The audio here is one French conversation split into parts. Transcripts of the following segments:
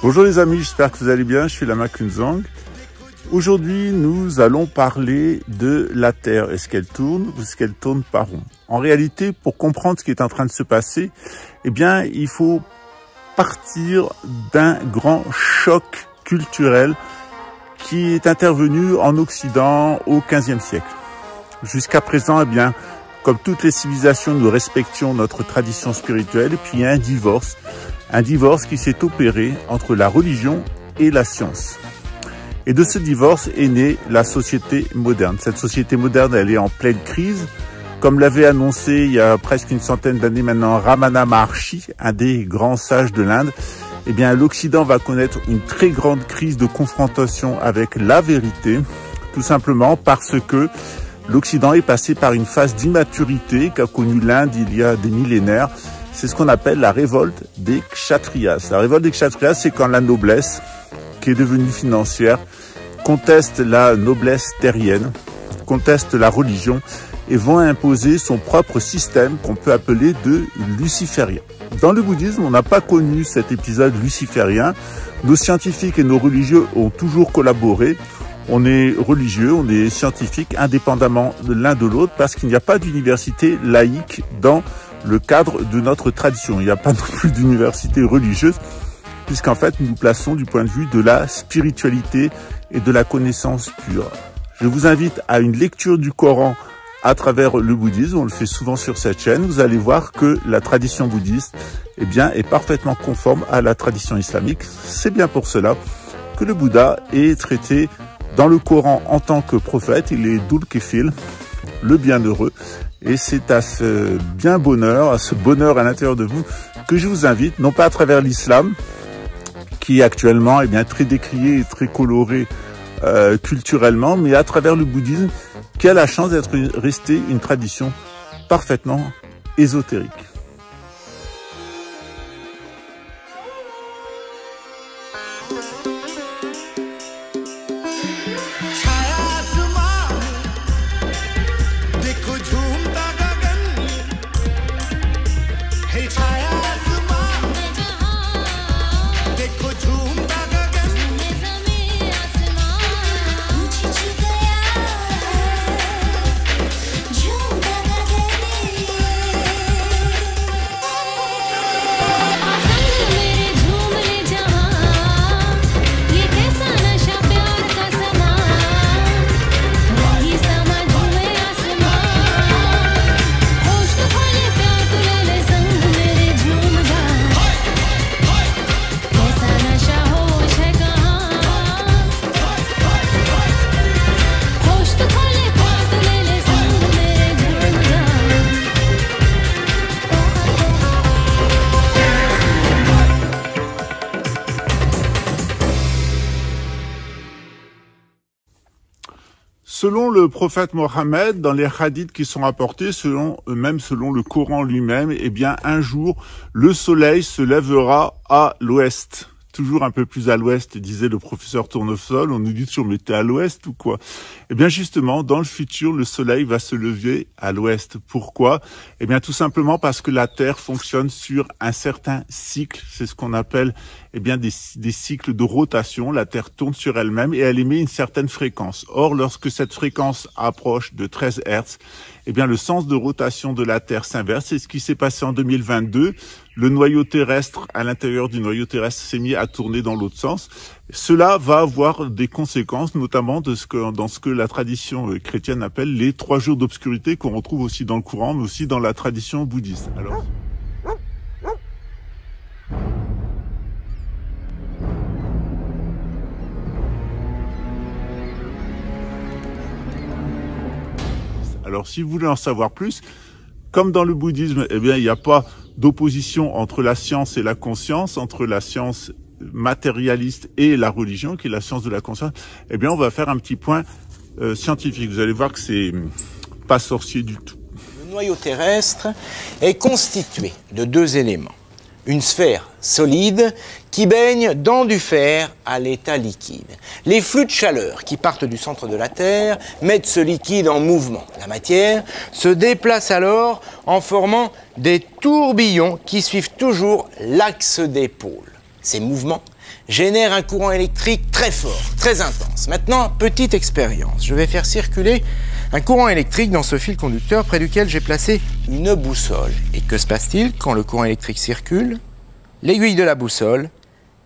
Bonjour les amis, j'espère que vous allez bien, je suis Lama Kunzang. Aujourd'hui, nous allons parler de la Terre. Est-ce qu'elle tourne ou est-ce qu'elle tourne pas rond? En réalité, pour comprendre ce qui est en train de se passer, eh bien, il faut partir d'un grand choc culturel qui est intervenu en Occident au XVe siècle. Jusqu'à présent, eh bien, comme toutes les civilisations, nous respections notre tradition spirituelle, et puis il y a un divorce qui s'est opéré entre la religion et la science. Et de ce divorce est née la société moderne. Cette société moderne, elle est en pleine crise. Comme l'avait annoncé il y a presque une centaine d'années maintenant Ramana Maharshi, un des grands sages de l'Inde, eh bien l'Occident va connaître une très grande crise de confrontation avec la vérité, tout simplement parce que l'Occident est passé par une phase d'immaturité qu'a connue l'Inde il y a des millénaires. C'est ce qu'on appelle la révolte des Kshatriyas. La révolte des Kshatriyas, c'est quand la noblesse, qui est devenue financière, conteste la noblesse terrienne, conteste la religion et vont imposer son propre système qu'on peut appeler de luciférien. Dans le bouddhisme, on n'a pas connu cet épisode luciférien. Nos scientifiques et nos religieux ont toujours collaboré. On est religieux, on est scientifique, indépendamment de l'un de l'autre, parce qu'il n'y a pas d'université laïque dans le cadre de notre tradition. Il n'y a pas non plus d'université religieuse, puisqu'en fait, nous nous plaçons du point de vue de la spiritualité et de la connaissance pure. Je vous invite à une lecture du Coran à travers le bouddhisme. On le fait souvent sur cette chaîne. Vous allez voir que la tradition bouddhiste, eh bien, est parfaitement conforme à la tradition islamique. C'est bien pour cela que le Bouddha est traité dans le Coran en tant que prophète. Il est Dhul Kefil, le bienheureux. Et c'est à ce bien bonheur, à ce bonheur à l'intérieur de vous, que je vous invite, non pas à travers l'islam, qui est actuellement bien, très décrié et très coloré culturellement, mais à travers le bouddhisme, qui a la chance d'être resté une tradition parfaitement ésotérique. Selon le prophète Mohammed, dans les hadiths qui sont rapportés, selon le Coran lui-même, eh bien, un jour, le soleil se lèvera à l'ouest. Toujours un peu plus à l'ouest, disait le professeur Tournesol. On nous dit toujours, mais t'es à l'ouest ou quoi? Eh bien, justement, dans le futur, le soleil va se lever à l'ouest. Pourquoi? Eh bien, tout simplement parce que la Terre fonctionne sur un certain cycle. C'est ce qu'on appelle, eh bien, des cycles de rotation. La Terre tourne sur elle-même et elle émet une certaine fréquence. Or, lorsque cette fréquence approche de 13 Hz, eh bien, le sens de rotation de la Terre s'inverse. C'est ce qui s'est passé en 2022. Le noyau terrestre, à l'intérieur du noyau terrestre, s'est mis à tourner dans l'autre sens. Cela va avoir des conséquences, notamment dans ce que la tradition chrétienne appelle les 3 jours d'obscurité, qu'on retrouve aussi dans le Coran, mais aussi dans la tradition bouddhiste. Alors, si vous voulez en savoir plus, comme dans le bouddhisme, eh bien, il n'y a pas d'opposition entre la science et la conscience, entre la science matérialiste et la religion, qui est la science de la conscience. Eh bien, on va faire un petit point scientifique. Vous allez voir que c'est pas sorcier du tout. Le noyau terrestre est constitué de 2 éléments. une sphère solide qui baigne dans du fer à l'état liquide. Les flux de chaleur qui partent du centre de la Terre mettent ce liquide en mouvement. La matière se déplace alors en formant des tourbillons qui suivent toujours l'axe des pôles. Ces mouvements génèrent un courant électrique très fort, très intense. Maintenant, petite expérience. Je vais faire circuler un courant électrique dans ce fil conducteur près duquel j'ai placé une boussole. Et que se passe-t-il quand le courant électrique circule? L'aiguille de la boussole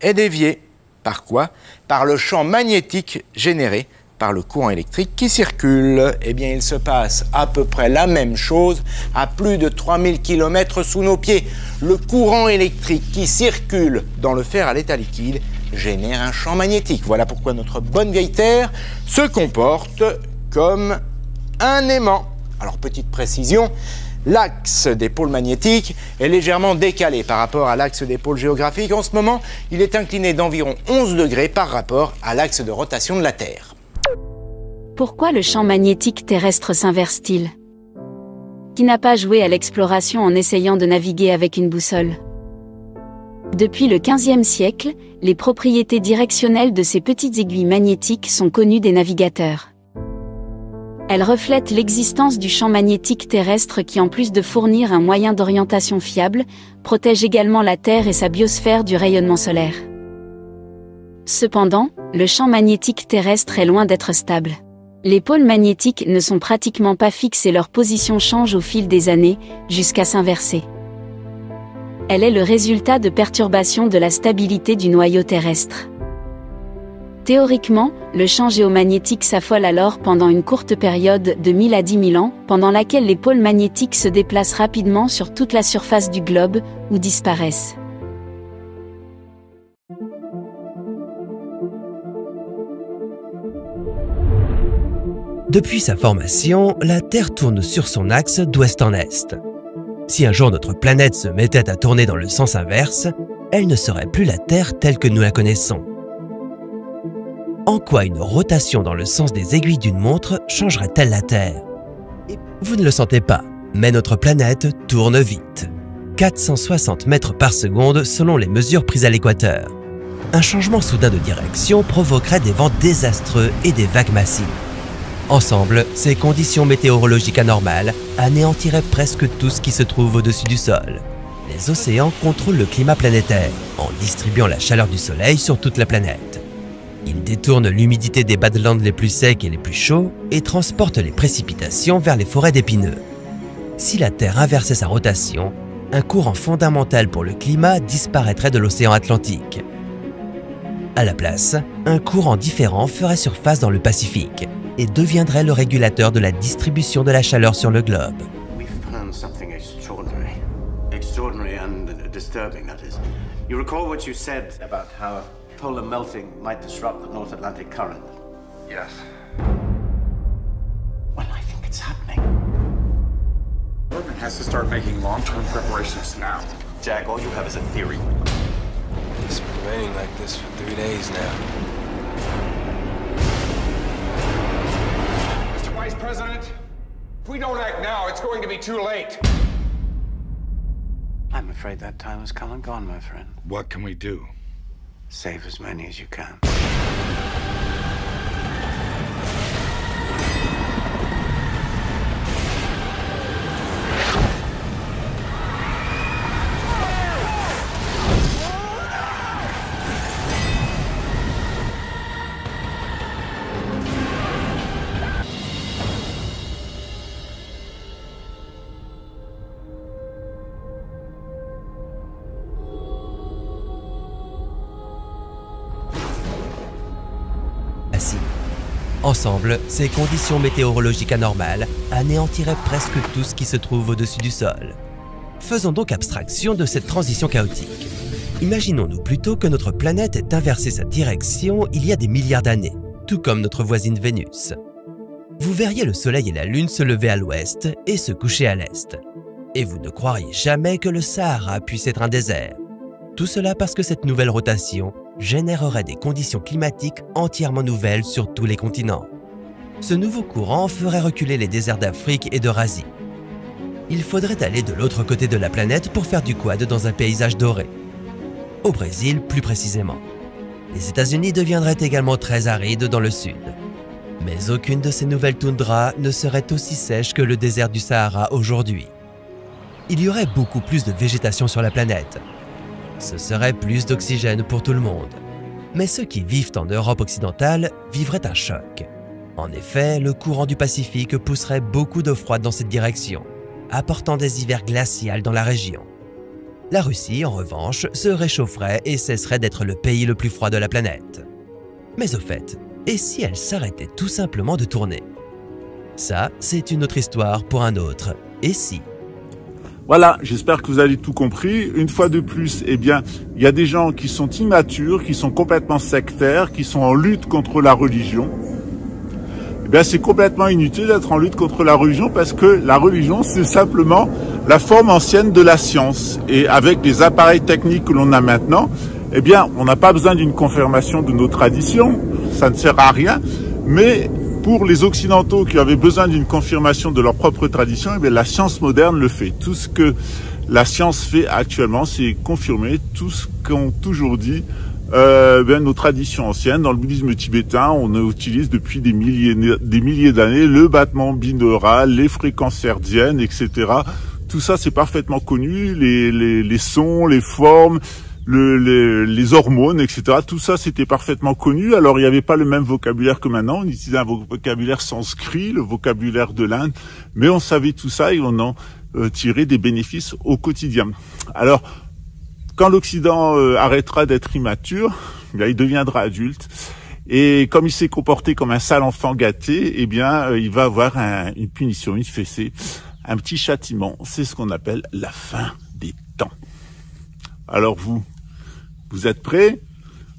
est déviée. Par quoi? Par le champ magnétique généré par le courant électrique qui circule. Eh bien, il se passe à peu près la même chose à plus de 3000 km sous nos pieds. Le courant électrique qui circule dans le fer à l'état liquide génère un champ magnétique. Voilà pourquoi notre bonne vieille Terre se comporte comme un aimant. Alors, petite précision, l'axe des pôles magnétiques est légèrement décalé par rapport à l'axe des pôles géographiques. En ce moment, il est incliné d'environ 11 degrés par rapport à l'axe de rotation de la Terre. Pourquoi le champ magnétique terrestre s'inverse-t-il? Qui n'a pas joué à l'exploration en essayant de naviguer avec une boussole? Depuis le XVe siècle, les propriétés directionnelles de ces petites aiguilles magnétiques sont connues des navigateurs. Elles reflètent l'existence du champ magnétique terrestre qui, en plus de fournir un moyen d'orientation fiable, protège également la Terre et sa biosphère du rayonnement solaire. Cependant, le champ magnétique terrestre est loin d'être stable. Les pôles magnétiques ne sont pratiquement pas fixes et leur position change au fil des années, jusqu'à s'inverser. Elle est le résultat de perturbations de la stabilité du noyau terrestre. Théoriquement, le champ géomagnétique s'affole alors pendant une courte période de 1000 à 10 000 ans, pendant laquelle les pôles magnétiques se déplacent rapidement sur toute la surface du globe, ou disparaissent. Depuis sa formation, la Terre tourne sur son axe d'ouest en est. Si un jour notre planète se mettait à tourner dans le sens inverse, elle ne serait plus la Terre telle que nous la connaissons. En quoi une rotation dans le sens des aiguilles d'une montre changerait-elle la Terre? Vous ne le sentez pas, mais notre planète tourne vite. 460 mètres par seconde selon les mesures prises à l'équateur. Un changement soudain de direction provoquerait des vents désastreux et des vagues massives. Ensemble, ces conditions météorologiques anormales anéantiraient presque tout ce qui se trouve au-dessus du sol. Les océans contrôlent le climat planétaire en distribuant la chaleur du soleil sur toute la planète. Ils détournent l'humidité des badlands les plus secs et les plus chauds et transportent les précipitations vers les forêts d'épineux. Si la Terre inversait sa rotation, un courant fondamental pour le climat disparaîtrait de l'océan Atlantique. À la place, un courant différent ferait surface dans le Pacifique et deviendrait le régulateur de la distribution de la chaleur sur le globe. We've found something extraordinary. Extraordinary and disturbing, that is. You recall what you said about how polar melting might disrupt the North Atlantic current? Yes. Well, I think it's happening. Government has to start making long-term preparations now. Jack, all you have is a theory. It's been raining like this for 3 days now. Mr. Vice President, if we don't act now, it's going to be too late. I'm afraid that time has come and gone, my friend. What can we do? Save as many as you can. Ensemble, ces conditions météorologiques anormales anéantiraient presque tout ce qui se trouve au-dessus du sol. Faisons donc abstraction de cette transition chaotique. Imaginons-nous plutôt que notre planète ait inversé sa direction il y a des milliards d'années, tout comme notre voisine Vénus. Vous verriez le Soleil et la Lune se lever à l'ouest et se coucher à l'est. Et vous ne croiriez jamais que le Sahara puisse être un désert. Tout cela parce que cette nouvelle rotation générerait des conditions climatiques entièrement nouvelles sur tous les continents. Ce nouveau courant ferait reculer les déserts d'Afrique et d'Eurasie. il faudrait aller de l'autre côté de la planète pour faire du quad dans un paysage doré. Au Brésil, plus précisément. Les États-Unis deviendraient également très arides dans le sud. Mais aucune de ces nouvelles toundras ne serait aussi sèche que le désert du Sahara aujourd'hui. Il y aurait beaucoup plus de végétation sur la planète. Ce serait plus d'oxygène pour tout le monde. Mais ceux qui vivent en Europe occidentale vivraient un choc. En effet, le courant du Pacifique pousserait beaucoup d'eau froide dans cette direction, apportant des hivers glaciaux dans la région. La Russie, en revanche, se réchaufferait et cesserait d'être le pays le plus froid de la planète. Mais au fait, et si elle s'arrêtait tout simplement de tourner? Ça, c'est une autre histoire pour un autre. Et si? Voilà, j'espère que vous avez tout compris. Une fois de plus, eh bien, il y a des gens qui sont immatures, qui sont complètement sectaires, qui sont en lutte contre la religion. Eh bien, c'est complètement inutile d'être en lutte contre la religion parce que la religion, c'est simplement la forme ancienne de la science. Et avec les appareils techniques que l'on a maintenant, eh bien, on n'a pas besoin d'une confirmation de nos traditions. Ça ne sert à rien. Mais pour les Occidentaux qui avaient besoin d'une confirmation de leur propre tradition, eh bien, la science moderne le fait. Tout ce que la science fait actuellement, c'est confirmer tout ce qu'ont toujours dit nos traditions anciennes. Dans le bouddhisme tibétain, on utilise depuis des milliers d'années le battement binaural, les fréquences hertziennes, etc. Tout ça, c'est parfaitement connu. Les sons, les formes, les hormones, etc. Tout ça, c'était parfaitement connu. Alors, il n'y avait pas le même vocabulaire que maintenant. On utilisait un vocabulaire sanskrit, le vocabulaire de l'Inde. Mais on savait tout ça et on en tirait des bénéfices au quotidien. Alors, quand l'Occident arrêtera d'être immature, bien, il deviendra adulte. Et comme il s'est comporté comme un sale enfant gâté, eh bien, il va avoir une punition, une fessée, un petit châtiment. C'est ce qu'on appelle la fin des temps. Alors vous êtes prêts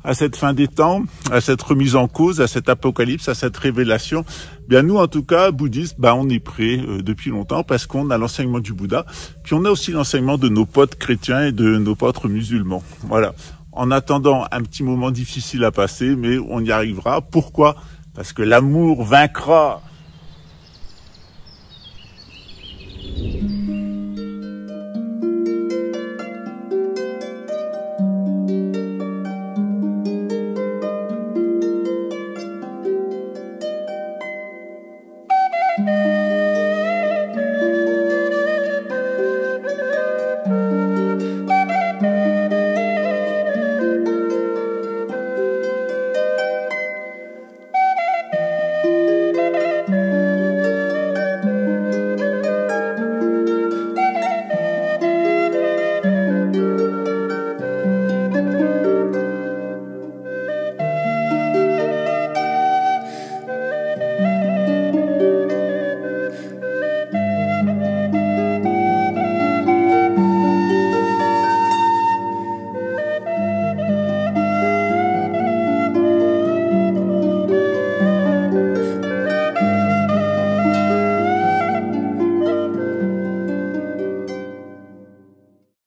à cette fin des temps, à cette remise en cause, à cet apocalypse, à cette révélation? Bien, nous, en tout cas, bouddhistes, on est prêts depuis longtemps parce qu'on a l'enseignement du Bouddha, puis on a aussi l'enseignement de nos potes chrétiens et de nos potes musulmans. Voilà. En attendant un petit moment difficile à passer, mais on y arrivera. Pourquoi? Parce que l'amour vaincra.